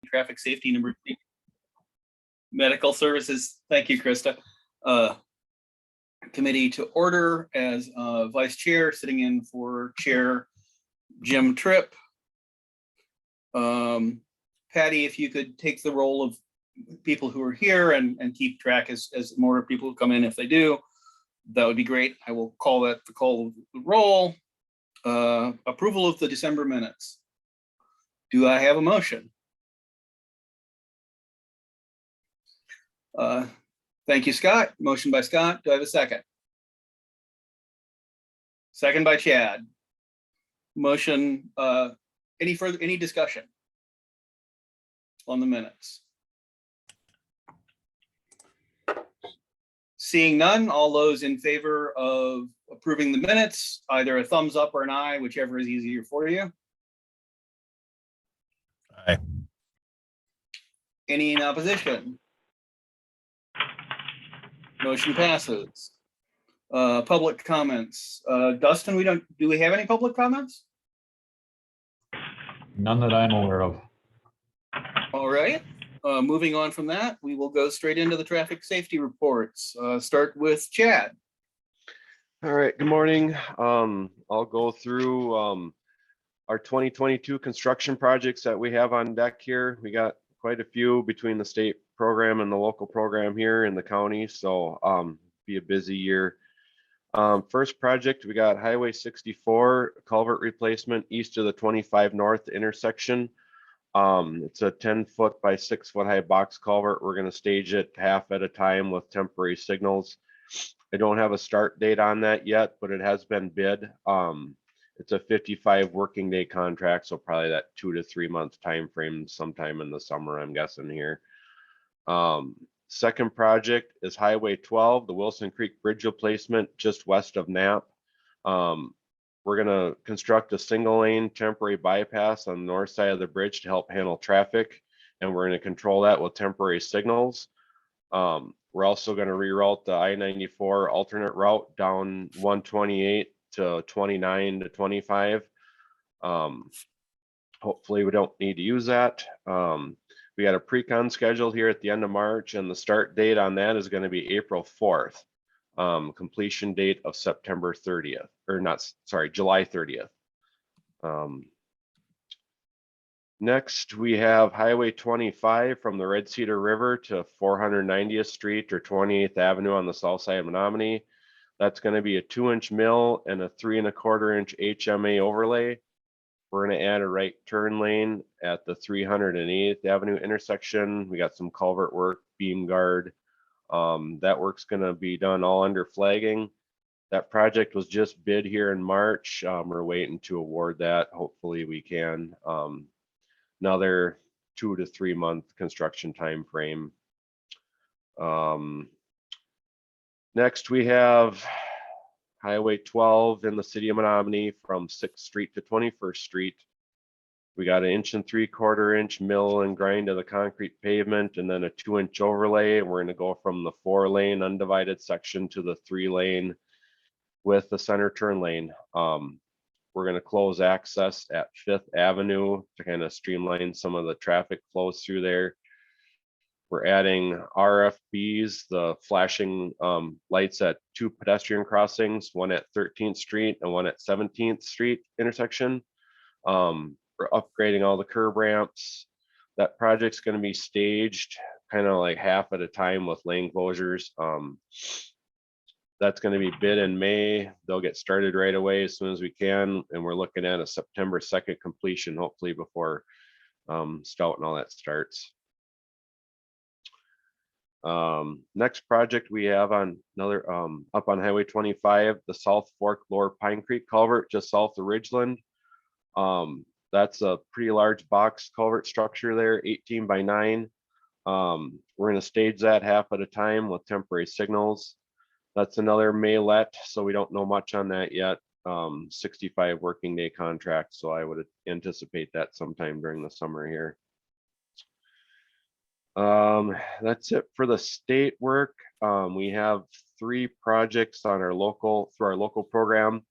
Traffic Safety and Emergency Medical Services. Thank you, Krista. Committee to order as vice chair, sitting in for Chair Jim Tripp. Patty, if you could take the role of people who are here and keep track as more people come in, if they do, that would be great. I will call that the call of the roll. Approval of the December minutes. Do I have a motion? Thank you, Scott. Motion by Scott. Do I have a second? Second by Chad. Motion. Any discussion on the minutes? Seeing none, all those in favor of approving the minutes, either a thumbs up or an aye, whichever is easier for you. Aye. Any in opposition? Motion passes. Public comments. Dustin, do we have any public comments? None that I'm aware of. All right. Moving on from that, we will go straight into the traffic safety reports. Start with Chad. All right, good morning. I'll go through our 2022 construction projects that we have on deck here. We got quite a few between the state program and the local program here in the county, so be a busy year. First project, we got Highway 64 culvert replacement east of the 25 North intersection. It's a 10-foot by 6-foot high box culvert. We're going to stage it half at a time with temporary signals. I don't have a start date on that yet, but it has been bid. It's a 55 working day contract, so probably that 2 to 3 month time frame sometime in the summer, I'm guessing here. Second project is Highway 12, the Wilson Creek Bridge replacement just west of Knapp. We're going to construct a single lane temporary bypass on the north side of the bridge to help handle traffic, and we're going to control that with temporary signals. We're also going to reroute the I-94 alternate route down 128 to 29 to 25. Hopefully we don't need to use that. We got a pre-con scheduled here at the end of March, and the start date on that is going to be April 4th. Completion date of September 30th, or not, sorry, July 30th. Next, we have Highway 25 from the Red Cedar River to 490th Street or 28th Avenue on the south side of Menominee. That's going to be a 2-inch mill and a 3 1/4-inch HMA overlay. We're going to add a right turn lane at the 308th Avenue intersection. We got some culvert work, beam guard. That work's going to be done all under flagging. That project was just bid here in March. We're waiting to award that. Hopefully we can. Another 2 to 3 month construction time frame. Next we have Highway 12 in the city of Menominee from 6th Street to 21st Street. We got an 1 3/4-inch mill and grind of the concrete pavement, and then a 2-inch overlay. We're going to go from the 4-lane undivided section to the 3-lane with the center turn lane. We're going to close access at 5th Avenue to kind of streamline some of the traffic flows through there. We're adding RFBs, the flashing lights at 2 pedestrian crossings, one at 13th Street and one at 17th Street intersection. We're upgrading all the curb ramps. That project's going to be staged kind of like half at a time with lane closures. That's going to be bid in May. They'll get started right away as soon as we can, and we're looking at a September 2nd completion, hopefully before Stout and all that starts. Next project we have on another up on Highway 25, the South Fork Lower Pine Creek culvert just south of Ridgeland. That's a pretty large box culvert structure there, 18 by 9. We're going to stage that half at a time with temporary signals. That's another Maylet, so we don't know much on that yet. 65 working day contract, so I would anticipate that sometime during the summer here. That's it for the state work. We have 3 projects on our local, through our local program.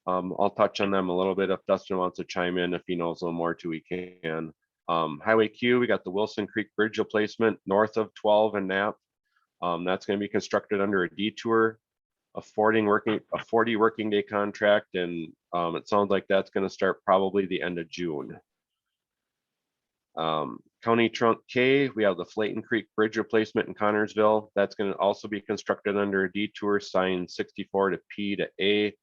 I'll touch on them a little bit if Dustin wants to chime in. If he knows a little more too, he can. Highway Q, we got the Wilson Creek Bridge replacement north of 12 and Knapp. That's going to be constructed under a detour, a 40 working day contract, and it sounds like that's going to start probably the end of June. County Trunk K, we have the Flayton Creek Bridge replacement in Connorsville. That's going to also be constructed under a detour, signed 64 to P to A.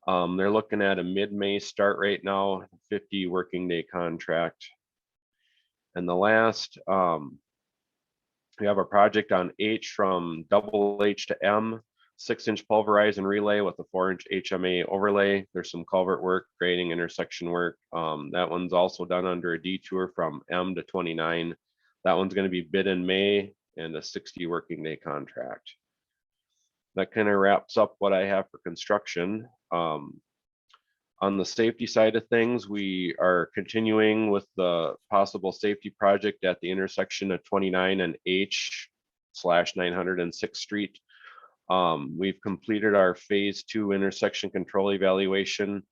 They're looking at a mid-May start right now, 50 working day contract. And the last, we have a project on H from double H to M, 6-inch pulverized and relay with a 4-inch HMA overlay. There's some culvert work, grading, intersection work. That one's also done under a detour from M to 29. That one's going to be bid in May and a 60 working day contract. That kind of wraps up what I have for construction. On the safety side of things, we are continuing with the possible safety project at the intersection of 29 and H/906th Street. We've completed our phase 2 intersection control evaluation.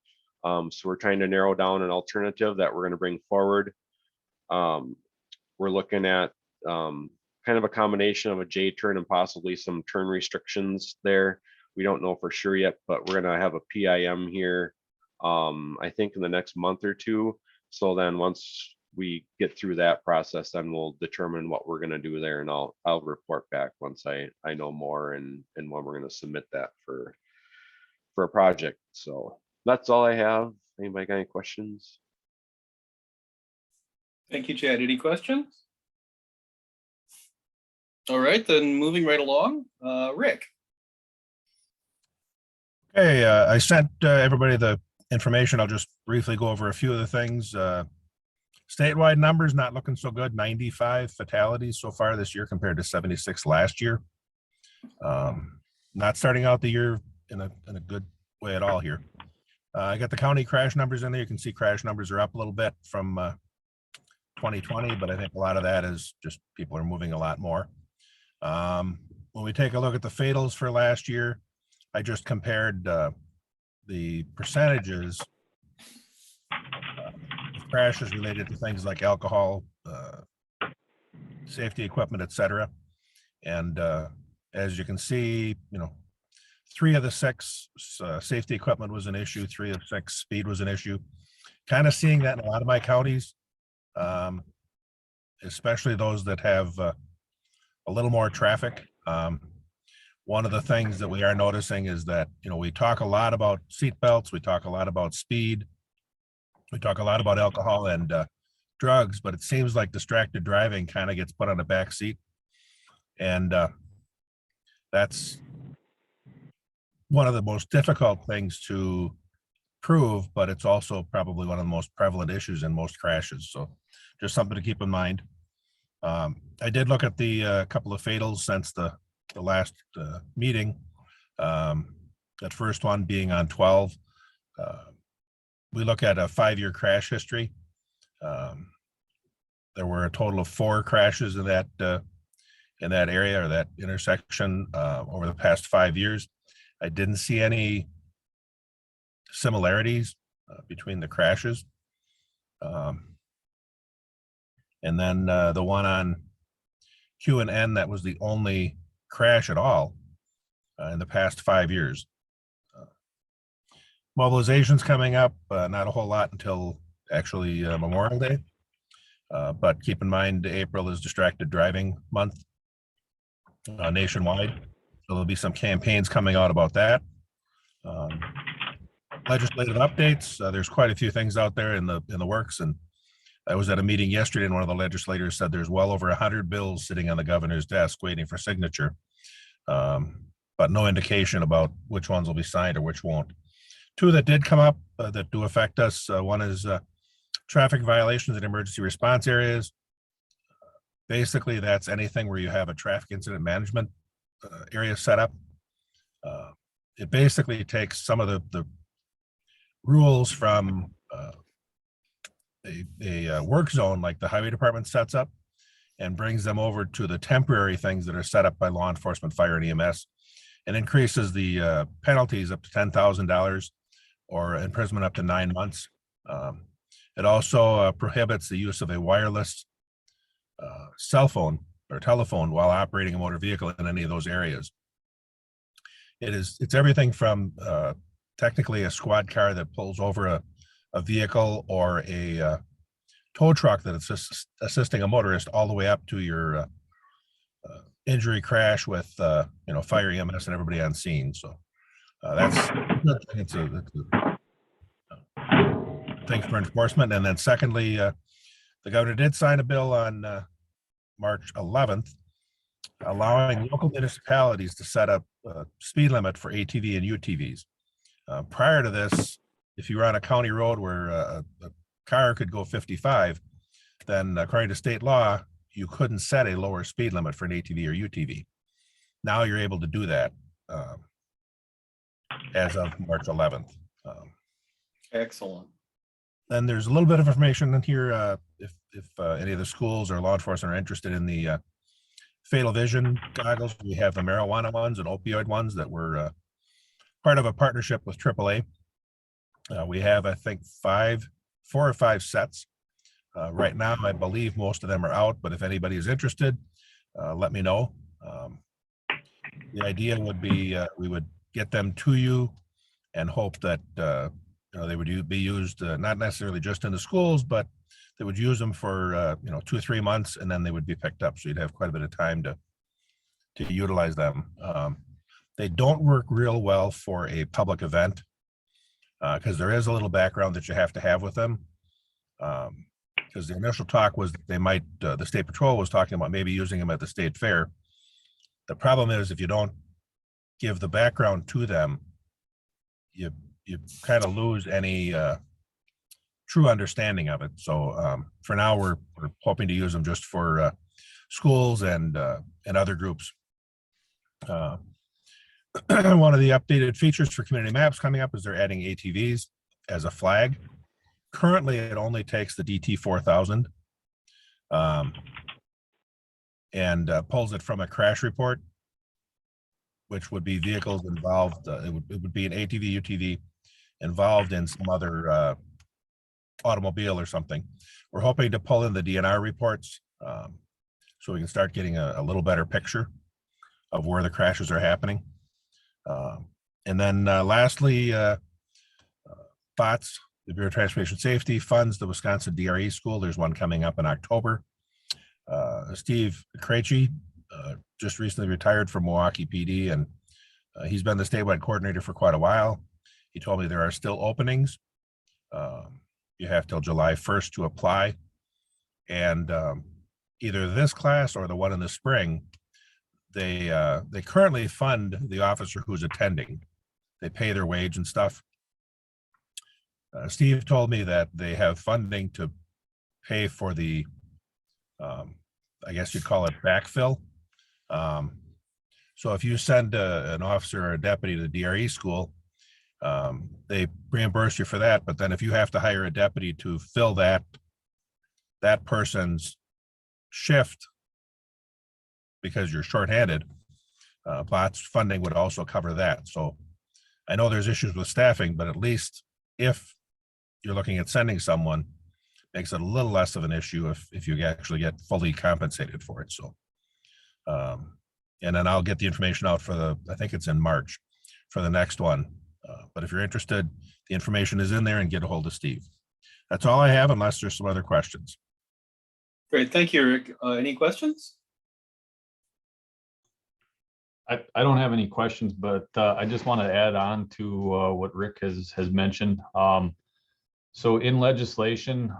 So we're trying to narrow down an alternative that we're going to bring forward. We're looking at kind of a combination of a J turn and possibly some turn restrictions there. We don't know for sure yet, but we're going to have a PIM here, I think in the next month or two. So then once we get through that process, then we'll determine what we're going to do there, and I'll report back once I know more and when we're going to submit that for a project. So that's all I have. Anybody got any questions? Thank you, Chad. Any questions? All right, then moving right along, Rick. Hey, I sent everybody the information. I'll just briefly go over a few of the things. Statewide numbers not looking so good. 95 fatalities so far this year compared to 76 last year. Not starting out the year in a good way at all here. I got the county crash numbers in there. You can see crash numbers are up a little bit from 2020, but I think a lot of that is just people are moving a lot more. When we take a look at the fatals for last year, I just compared the percentages of crashes related to things like alcohol, safety equipment, etc. And as you can see, 3 of the 6 safety equipment was an issue, 3 of 6 speed was an issue. Kind of seeing that in a lot of my counties, especially those that have a little more traffic. One of the things that we are noticing is that, we talk a lot about seatbelts, we talk a lot about speed, we talk a lot about alcohol and drugs, but it seems like distracted driving kind of gets put on the back seat. And that's one of the most difficult things to prove, but it's also probably one of the most prevalent issues in most crashes. So just something to keep in mind. I did look at the couple of fatals since the last meeting. That first one being on 12. We look at a 5-year crash history. There were a total of 4 crashes in that area or that intersection over the past 5 years. I didn't see any similarities between the crashes. And then the one on Q and N, that was the only crash at all in the past 5 years. Mobilization's coming up, not a whole lot until actually Memorial Day. But keep in mind, April is distracted driving month nationwide. So there'll be some campaigns coming out about that. Legislative updates. There's quite a few things out there in the works, and I was at a meeting yesterday, and one of the legislators said there's well over 100 bills sitting on the governor's desk waiting for signature, but no indication about which ones will be signed or which won't. 2 that did come up that do affect us. One is traffic violations in emergency response areas. Basically, that's anything where you have a traffic incident management area set up. It basically takes some of the rules from a work zone like the highway department sets up and brings them over to the temporary things that are set up by law enforcement, fire, and EMS, and increases the penalties up to $10,000 or imprisonment up to 9 months. It also prohibits the use of a wireless cell phone or telephone while operating a motor vehicle in any of those areas. It's everything from technically a squad car that pulls over a vehicle or a tow truck that is assisting a motorist all the way up to your injury crash with fire EMS and everybody on scene. So it's a thing for enforcement. And then secondly, the governor did sign a bill on March 11th, allowing local municipalities to set up a speed limit for ATV and UTVs. Prior to this, if you were on a county road where a car could go 55, then according to state law, you couldn't set a lower speed limit for an ATV or UTV. Now you're able to do that as of March 11th. Excellent. Then there's a little bit of information in here if any of the schools or law enforcement are interested in the fatal vision goggles. We have the marijuana ones and opioid ones that were part of a partnership with AAA. We have, I think, 4 or 5 sets. Right now, I believe most of them are out, but if anybody is interested, let me know. The idea would be we would get them to you and hope that they would be used not necessarily just in the schools, but they would use them for 2 or 3 months, and then they would be picked up. So you'd have quite a bit of time to utilize them. They don't work real well for a public event because there is a little background that you have to have with them. Because the initial talk was that they might, the state patrol was talking about maybe using them at the state fair. The problem is if you don't give the background to them, you kind of lose any true understanding of it. So for now, we're hoping to use them just for schools and other groups. One of the updated features for community maps coming up is they're adding ATVs as a flag. Currently, it only takes the DT 4000 and pulls it from a crash report, which would be vehicles involved. It would be an ATV, UTV involved in some other automobile or something. We're hoping to pull in the DNR reports so we can start getting a little better picture of where the crashes are happening. And then lastly, BOTS, the Bureau of Transportation Safety, funds the Wisconsin DRE school. There's one coming up in October. Steve Krejci just recently retired from Milwaukee PD, and he's been the statewide coordinator for quite a while. He told me there are still openings. You have till July 1st to apply. And either this class or the one in the spring, they currently fund the officer who's attending. They pay their wage and stuff. Steve told me that they have funding to pay for the, I guess you'd call it backfill. So if you send an officer or a deputy to the DRE school, they reimburse you for that. But then if you have to hire a deputy to fill that person's shift because you're shorthanded, BOTS funding would also cover that. So I know there's issues with staffing, but at least if you're looking at sending someone, makes it a little less of an issue if you actually get fully compensated for it. So, and then I'll get the information out for I think it's in March for the next one. But if you're interested, the information is in there and get a hold of Steve. That's all I have unless there's some other questions. Great. Thank you, Rick. Any questions? I don't have any questions, but I just want to add on to what Rick has mentioned. So in legislation,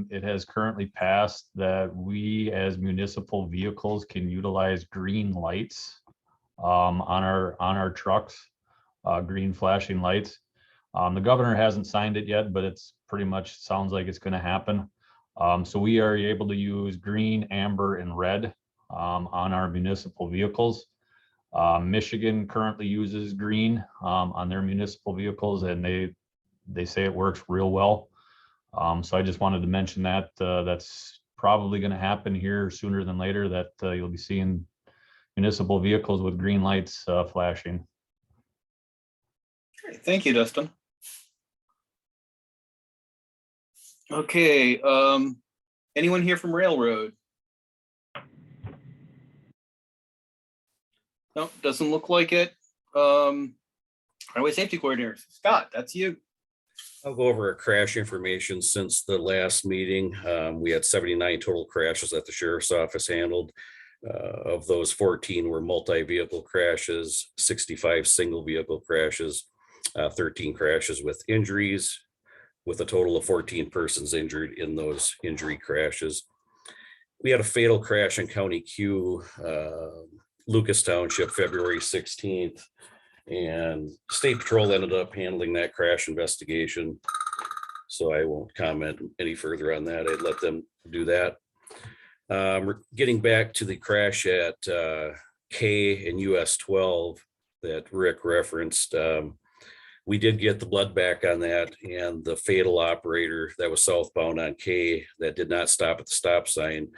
it has currently passed that we as municipal vehicles can utilize green lights on our trucks, green flashing lights. The governor hasn't signed it yet, but it's pretty much sounds like it's going to happen. So we are able to use green, amber, and red on our municipal vehicles. Michigan currently uses green on their municipal vehicles, and they say it works real well. So I just wanted to mention that that's probably going to happen here sooner than later, that you'll be seeing municipal vehicles with green lights flashing. Great. Thank you, Dustin. Okay, anyone here from Railroad? Nope, doesn't look like it. Highway Safety Coordinator, Scott, that's you. I'll go over our crash information since the last meeting. We had 79 total crashes that the sheriff's office handled. Of those, 14 were multi-vehicle crashes, 65 single vehicle crashes, 13 crashes with injuries, with a total of 14 persons injured in those injury crashes. We had a fatal crash in County Q, Lucas Township, February 16th. And State Patrol ended up handling that crash investigation. So I won't comment any further on that. I'd let them do that. We're getting back to the crash at K and US 12 that Rick referenced. We did get the blood back on that, and the fatal operator that was southbound on K that did not stop at the stop sign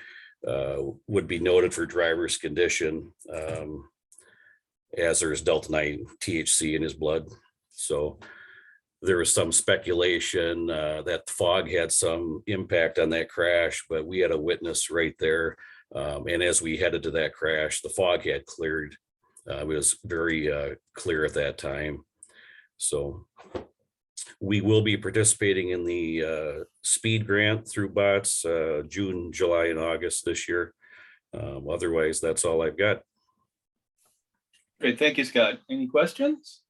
would be noted for driver's condition, as there's Delta-9 THC in his blood. So there was some speculation that the fog had some impact on that crash, but we had a witness right there. And as we headed to that crash, the fog had cleared. It was very clear at that time. So we will be participating in the speed grant through BOTS June, July, and August this year. Otherwise, that's all I've got. Great, thank you, Scott. Any questions?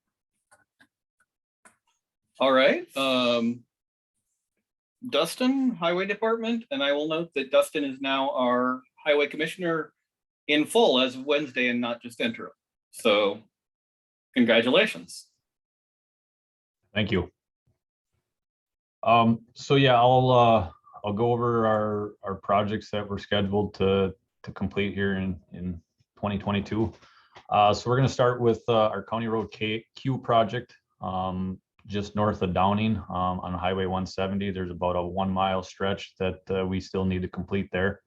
All right, Dustin, Highway Department, and I will note that Dustin is now our Highway Commissioner in full as of Wednesday and not just interim. So congratulations. Thank you. So yeah, I'll go over our projects that were scheduled to complete here in 2022. So we're going to start with our County Road Q project, just north of Downing on Highway 170. There's about a 1 mile stretch that we still need to complete there.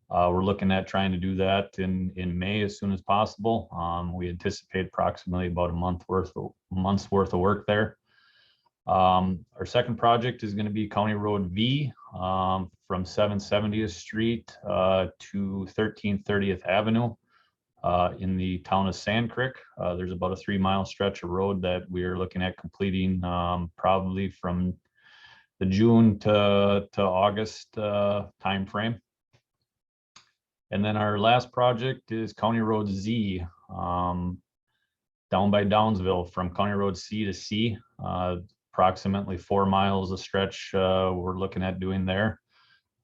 We're looking at trying to do that in May as soon as possible. We anticipate approximately about a month's worth of work there. Our second project is going to be County Road V from 770th Street to 1330th Avenue in the town of Sand Creek. There's about a 3 mile stretch of road that we're looking at completing probably from the June to August timeframe. And then our last project is County Road Z down by Downsville from County Road C to C. Approximately 4 miles of stretch we're looking at doing there.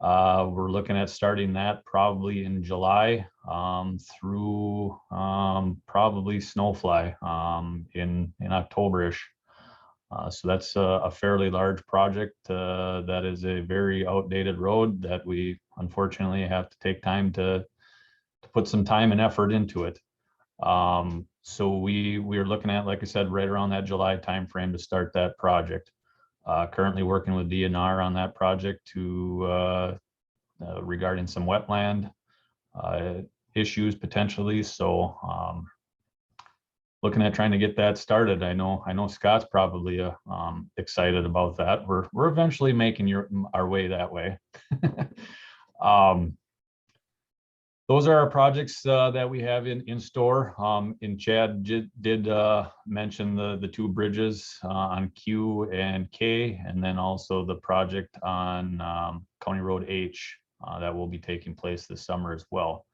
We're looking at starting that probably in July through probably snowfly in October-ish. So that's a fairly large project. That is a very outdated road that we unfortunately have to take time to put some time and effort into it. So we are looking at, like I said, right around that July timeframe to start that project. Currently working with DNR on that project to regarding some wetland issues potentially. So looking at trying to get that started. I know Scott's probably excited about that. We're eventually making our way that way. Those are our projects that we have in store. And Chad did mention the two bridges on Q and K, and then also the project on County Road H that will be taking place this summer as well.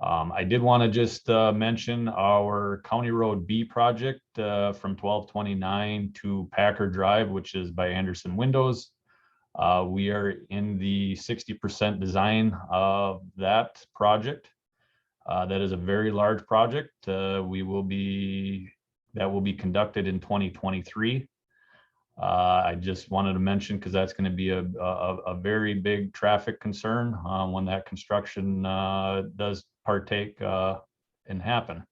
I did want to just mention our County Road B project from 1229 to Packer Drive, which is by Anderson Windows. We are in the 60% design of that project. That is a very large project. That will be conducted in 2023. I just wanted to mention because that's going to be a very big traffic concern when that construction does partake and happen.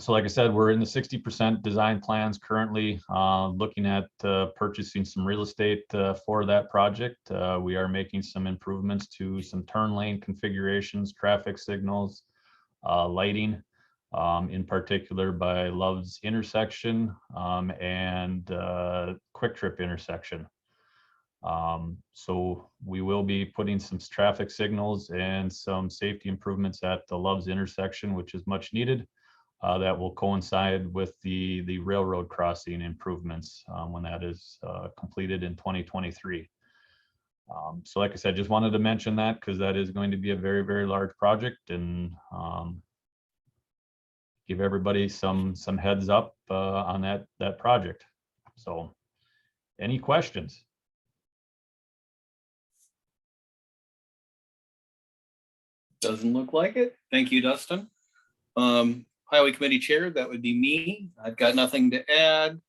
So like I said, we're in the 60% design plans currently, looking at purchasing some real estate for that project. We are making some improvements to some turn lane configurations, traffic signals, lighting, in particular by Love's intersection and Quick Trip intersection. So we will be putting some traffic signals and some safety improvements at the Loves intersection, which is much needed. That will coincide with the railroad crossing improvements when that is completed in 2023. So like I said, just wanted to mention that because that is going to be a very, very large project, and give everybody some heads up on that project. So any questions? Doesn't look like it. Thank you, Dustin. Highway Committee Chair, that would be me. I've got nothing to add.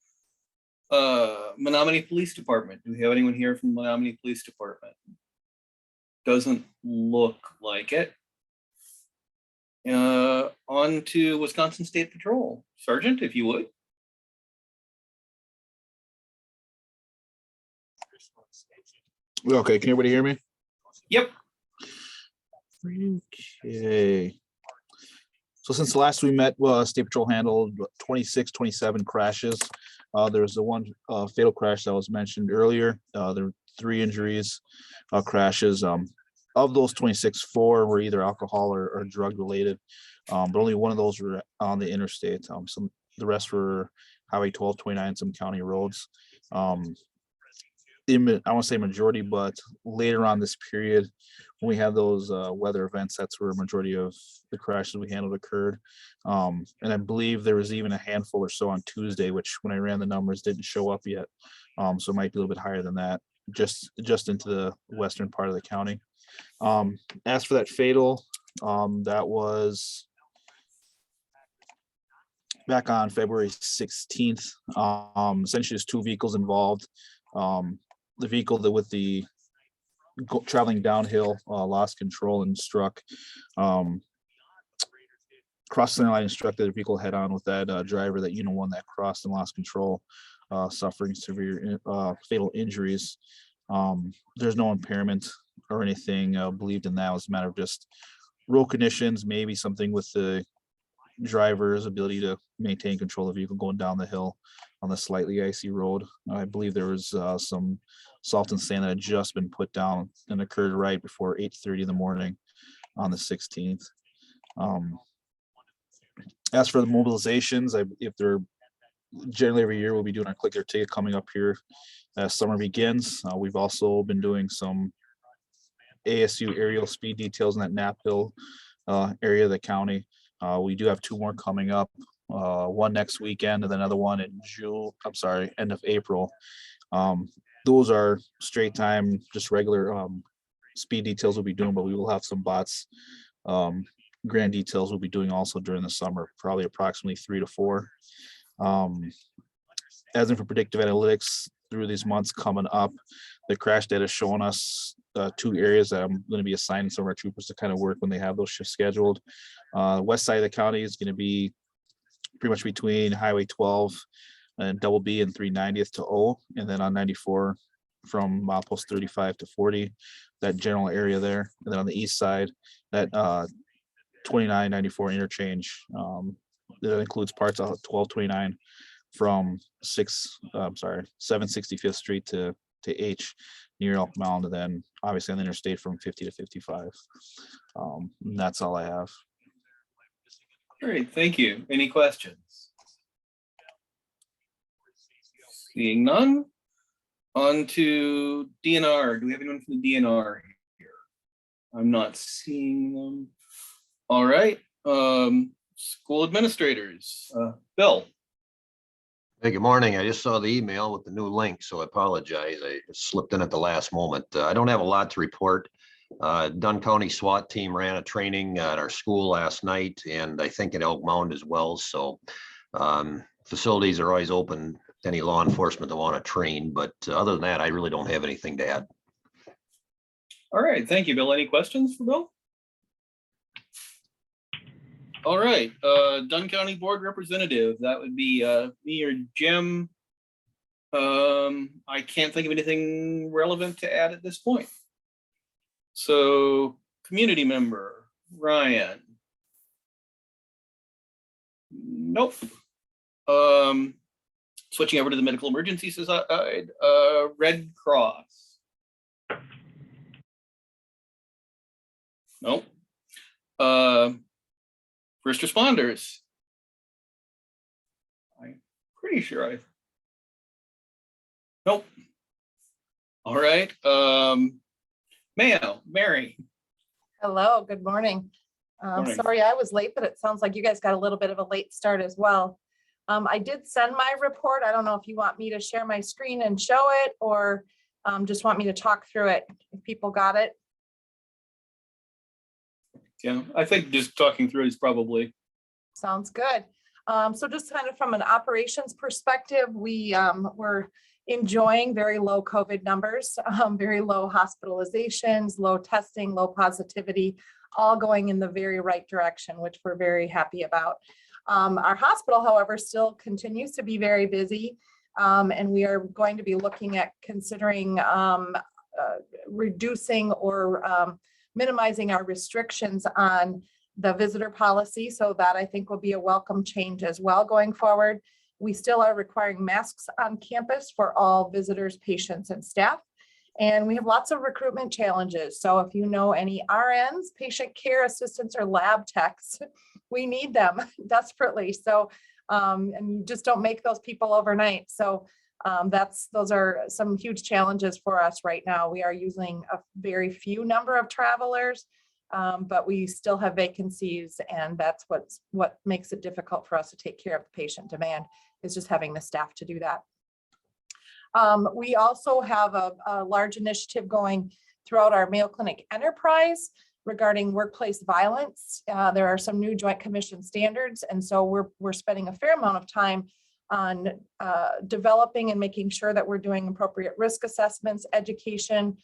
Menominee Police Department. Do we have anyone here from Menominee Police Department? Doesn't look like it. On to Wisconsin State Patrol. Sergeant, if you would. Okay, can everybody hear me? Yep. Okay. So since last we met, State Patrol handled 26, 27 crashes. There was the one fatal crash that was mentioned earlier. There were 3 injuries, crashes. Of those 26, 4 were either alcohol or drug related, but only one of those were on the interstate. The rest were Highway 12, 29, some county roads. I want to say majority, but later on this period, when we have those weather events, that's where a majority of the crashes we handled occurred. And I believe there was even a handful or so on Tuesday, which when I ran the numbers didn't show up yet. So it might be a little bit higher than that, just into the western part of the county. As for that fatal, that was back on February 16th. Essentially, there's 2 vehicles involved. The vehicle that with the traveling downhill lost control and struck, crossed the line and struck the vehicle head on with that driver that one that crossed and lost control, suffering severe fatal injuries. There's no impairment or anything believed in that. It was a matter of just road conditions, maybe something with the driver's ability to maintain control of the vehicle going down the hill on the slightly icy road. I believe there was some salt and sand that had just been put down and occurred right before 8:30 in the morning on the 16th. As for the mobilizations, if they're generally every year, we'll be doing our click or ticket coming up here as summer begins. We've also been doing some ASU aerial speed details in that Knapp Hill area of the county. We do have 2 more coming up, one next weekend and then another one in end of April. Those are straight time, just regular speed details we'll be doing, but we will have some bots. Grand details we'll be doing also during the summer, probably approximately 3 to 4. As in for predictive analytics through these months coming up, the crash data is showing us 2 areas that I'm going to be assigning some of our troopers to kind of work when they have those shifts scheduled. West side of the county is going to be pretty much between Highway 12 and Double B and 390th to O, and then on 94 from milepost 35 to 40, that general area there. And then on the east side, that 2994 interchange, that includes parts of 1229 from 765th Street to H near Elk Mound, and then obviously on the interstate from 50 to 55. That's all I have. Great, thank you. Any questions? Seeing none. On to DNR. Do we have anyone from the DNR here? I'm not seeing them. All right. School administrators. Bill. Hey, good morning. I just saw the email with the new link, so I apologize. I slipped in at the last moment. I don't have a lot to report. Dunn County SWAT team ran a training at our school last night, and I think at Elk Mound as well. So facilities are always open to any law enforcement that want to train, but other than that, I really don't have anything to add. All right, thank you, Bill. Any questions for Bill? All right, Dunn County Board Representative, that would be me or Jim. I can't think of anything relevant to add at this point. So, community member, Ryan. Nope. Switching over to the medical emergency side, Red Cross. Nope. First responders. I'm pretty sure nope. All right. Mayo, Mary. Hello, good morning. Morning. Sorry I was late, but it sounds like you guys got a little bit of a late start as well. I did send my report. I don't know if you want me to share my screen and show it, or just want me to talk through it if people got it. Yeah, I think just talking through is probably. Sounds good. So just kind of from an operations perspective, we're enjoying very low COVID numbers, very low hospitalizations, low testing, low positivity, all going in the very right direction, which we're very happy about. Our hospital, however, still continues to be very busy, and we are going to be looking at considering reducing or minimizing our restrictions on the visitor policy. So that I think will be a welcome change as well going forward. We still are requiring masks on campus for all visitors, patients, and staff. And we have lots of recruitment challenges. So if you know any RNs, patient care assistants, or lab techs, we need them desperately. So, and you just don't make those people overnight. So those are some huge challenges for us right now. We are using a very few number of travelers, but we still have vacancies, and that's what makes it difficult for us to take care of the patient demand, is just having the staff to do that. We also have a large initiative going throughout our Mayo Clinic enterprise regarding workplace violence. There are some new Joint Commission standards, and so we're spending a fair amount of time on developing and making sure that we're doing appropriate risk assessments, education,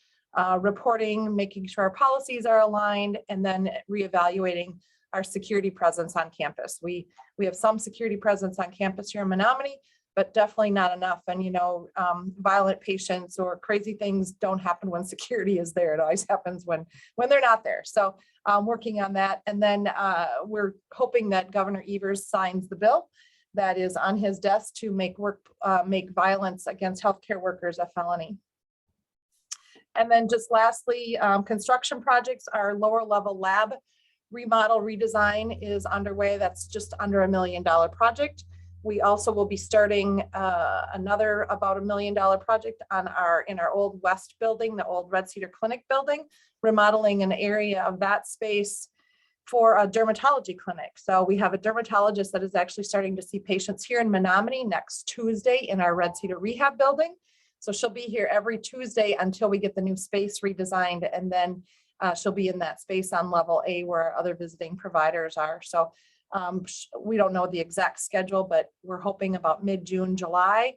reporting, making sure our policies are aligned, and then reevaluating our security presence on campus. We have some security presence on campus here in Menominee, but definitely not enough. And violent patients or crazy things don't happen when security is there. It always happens when they're not there. So working on that. And then we're hoping that Governor Evers signs the bill that is on his desk to make violence against healthcare workers a felony. And then just lastly, construction projects, our lower level lab remodel redesign is underway. That's just under $1 million project. We also will be starting another about $1 million project in our old West building, the old Red Cedar Clinic building, remodeling an area of that space for a dermatology clinic. So we have a dermatologist that is actually starting to see patients here in Menominee next Tuesday in our Red Cedar Rehab building. So she'll be here every Tuesday until we get the new space redesigned, and then she'll be in that space on level A where our other visiting providers are. So we don't know the exact schedule, but we're hoping about mid-June, July.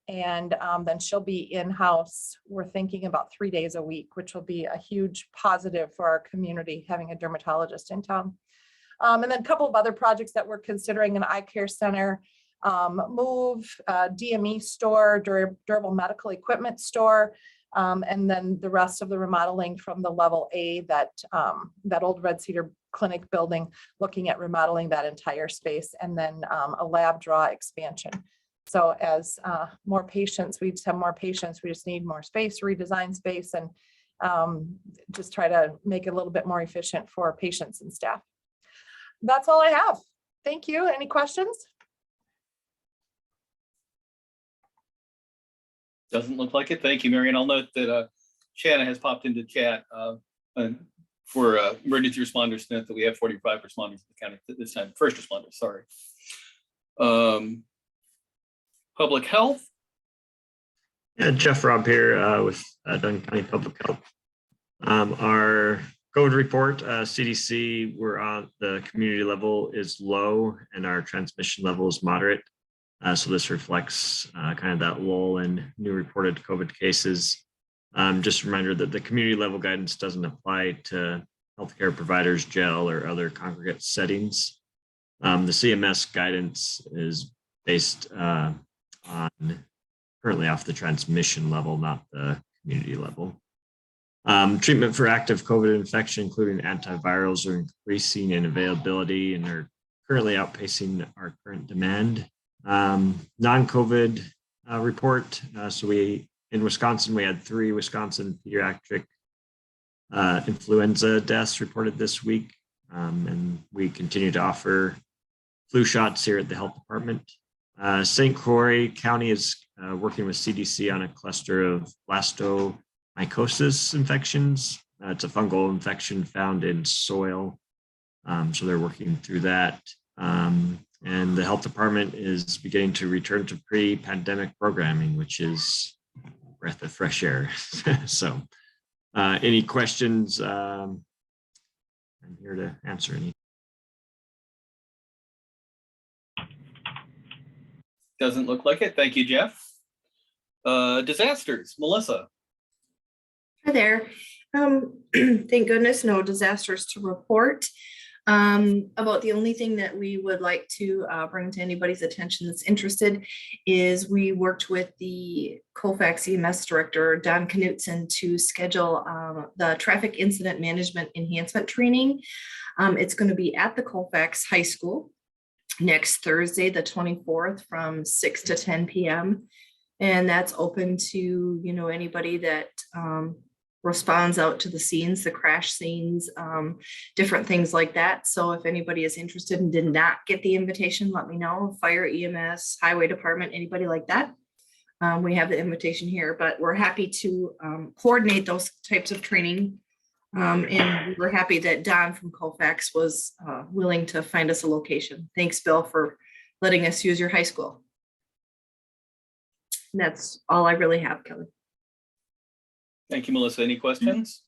And then she'll be in-house. We're thinking about 3 days a week, which will be a huge positive for our community, having a dermatologist in town. And then a couple of other projects that we're considering: an eye care center, move, DME store, durable medical equipment store, and then the rest of the remodeling from the level A, that old Red Cedar Clinic building, looking at remodeling that entire space, and then a lab draw expansion. So as more patients, we just have more patients, we just need more space, redesign space, and just try to make it a little bit more efficient for patients and staff. That's all I have. Thank you. Any questions? Doesn't look like it. Thank you, Mary. And I'll note that Shanna has popped into chat for emergency responders that we have 45 responders in the county at this time. First responders, sorry. Public health. Yeah, Jeff Robb here with Dunn County Public Health. Our COVID report, CDC, we're on the community level is low and our transmission level is moderate. So this reflects kind of that lull in new reported COVID cases. Just a reminder that the community level guidance doesn't apply to healthcare providers, jail, or other congregate settings. The CMS guidance is based currently off the transmission level, not the community level. Treatment for active COVID infection, including antivirals, are increasing in availability and are currently outpacing our current demand. Non-COVID report. So in Wisconsin, we had 3 Wisconsin pediatric influenza deaths reported this week. And we continue to offer flu shots here at the health department. St. Croix County is working with CDC on a cluster of blastomycosis infections. It's a fungal infection found in soil. So they're working through that. And the health department is beginning to return to pre-pandemic programming, which is a breath of fresh air. So any questions? I'm here to answer any. Doesn't look like it. Thank you, Jeff. Disasters, Melissa. Hi there. Thank goodness, no disasters to report. About the only thing that we would like to bring to anybody's attention that's interested is we worked with the Colfax EMS director, Don Knutson, to schedule the traffic incident management enhancement training. It's going to be at the Colfax High School next Thursday, the 24th, from 6 to 10 p.m. And that's open to, you know, anybody that responds out to the scenes, the crash scenes, different things like that. So if anybody is interested and did not get the invitation, let me know. Fire, EMS, highway department, anybody like that. We have the invitation here, but we're happy to coordinate those types of training. And we're happy that Don from Colfax was willing to find us a location. Thanks, Bill, for letting us use your high school. And that's all I really have, Kelly. Thank you, Melissa. Any questions?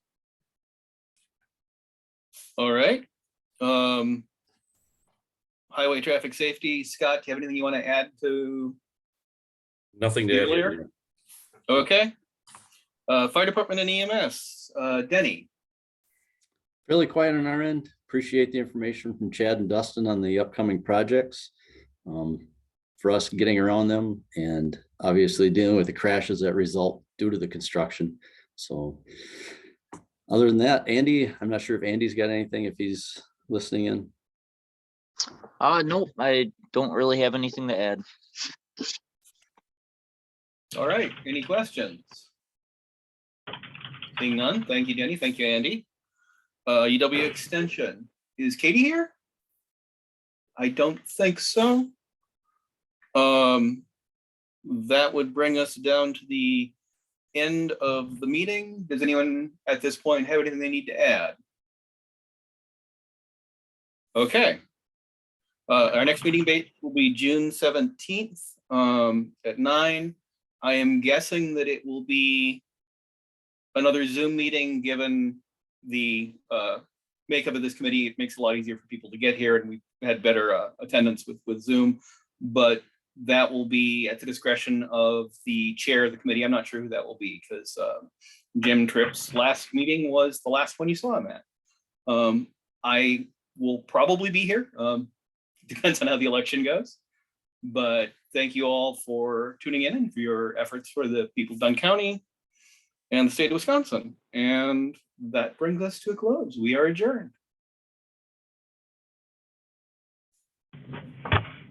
All right. Highway traffic safety, Scott, do you have anything you want to add to? Nothing to add. Earlier? Okay. Fire department and EMS, Denny. Really quiet on our end. Appreciate the information from Chad and Dustin on the upcoming projects. For us getting around them and obviously dealing with the crashes that result due to the construction. So other than that, Andy, I'm not sure if Andy's got anything, if he's listening in. No, I don't really have anything to add. All right, any questions? Seeing none, thank you, Denny. Thank you, Andy. UW Extension, is Katie here? I don't think so. That would bring us down to the end of the meeting. Does anyone at this point have anything they need to add? Okay. Our next meeting date will be June 17th at 9. I am guessing that it will be another Zoom meeting, given the makeup of this committee. It makes it a lot easier for people to get here, and we've had better attendance with Zoom, but that will be at the discretion of the chair of the committee. I'm not sure who that will be, because Jim Tripp's last meeting was the last one you saw him at. I will probably be here. Depends on how the election goes. But thank you all for tuning in and for your efforts for the people of Dunn County and the state of Wisconsin. And that brings us to a close. We are adjourned.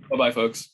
Bye-bye, folks.